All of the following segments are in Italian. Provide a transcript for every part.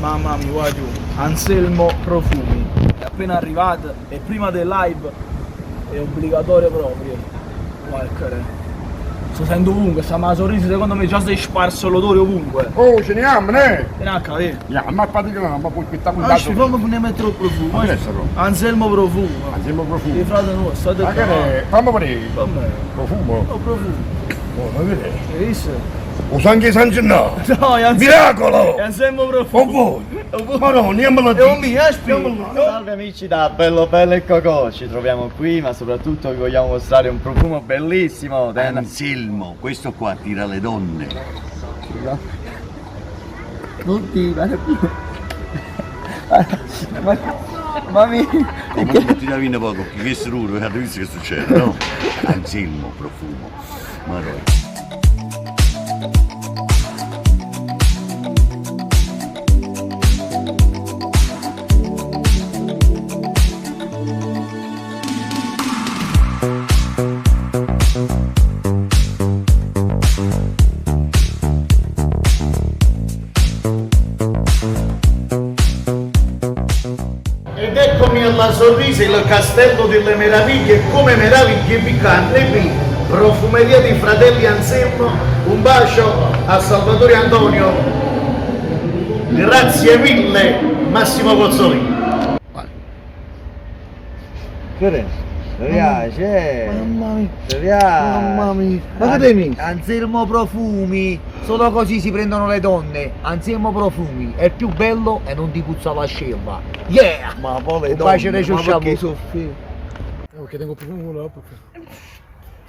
Mamma mia, guarda, Anselmo Profumi. È appena arrivato e prima del live è obbligatorio proprio. Guarda, sto sento ovunque, sta ma sorriso, secondo me già sei sparso l'odore ovunque. Oh, ce ne abbiamo, ne? Vieni a capire. Ma particolare, ma poi aspettare un Ma ci fammi ne mettere il profumo. Anselmo Profumo. Andiamo Il profumo. frate nostro, state Ma che qua. ne? Fammi vedere. Vabbè. Profumo. Oh, profumo. Oh, ma vedere. Hai visto? Usanche San Gennaro. No, è Anselmo. Miracolo! È Anselmo Profumo. Ma no, andiamo È un mio, spino. Salve amici da Bello Bello e Cocò, ci troviamo qui ma soprattutto vi vogliamo mostrare un profumo bellissimo Anselmo, questo qua tira le donne. Non tira più. Ma mi... Come non tiravi in poco, che sruro, hai visto che succede, no? Anselmo, profumo. Madonna. Ed eccomi alla Sorrisa, il castello delle meraviglie, come meraviglie piccanti qui, profumeria di Fratelli Anselmo, un bacio a Salvatore Antonio, grazie mille Massimo Pozzolini. Mi piace, Mamma mia. mi piace. Mamma mia. Ma che temi? Anselmo Profumi, solo così si prendono le donne. Anselmo Profumi, è il più bello e non ti puzza la scelva. Yeah! Ma poi le Un bacio donne, di ma ciusciamo. perché soffri? Perché tengo profumo là,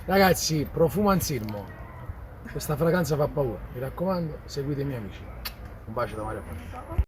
ragazzi, profumo Anselmo. Questa fragranza fa paura. Mi raccomando, seguite i miei amici. Un bacio da Mario.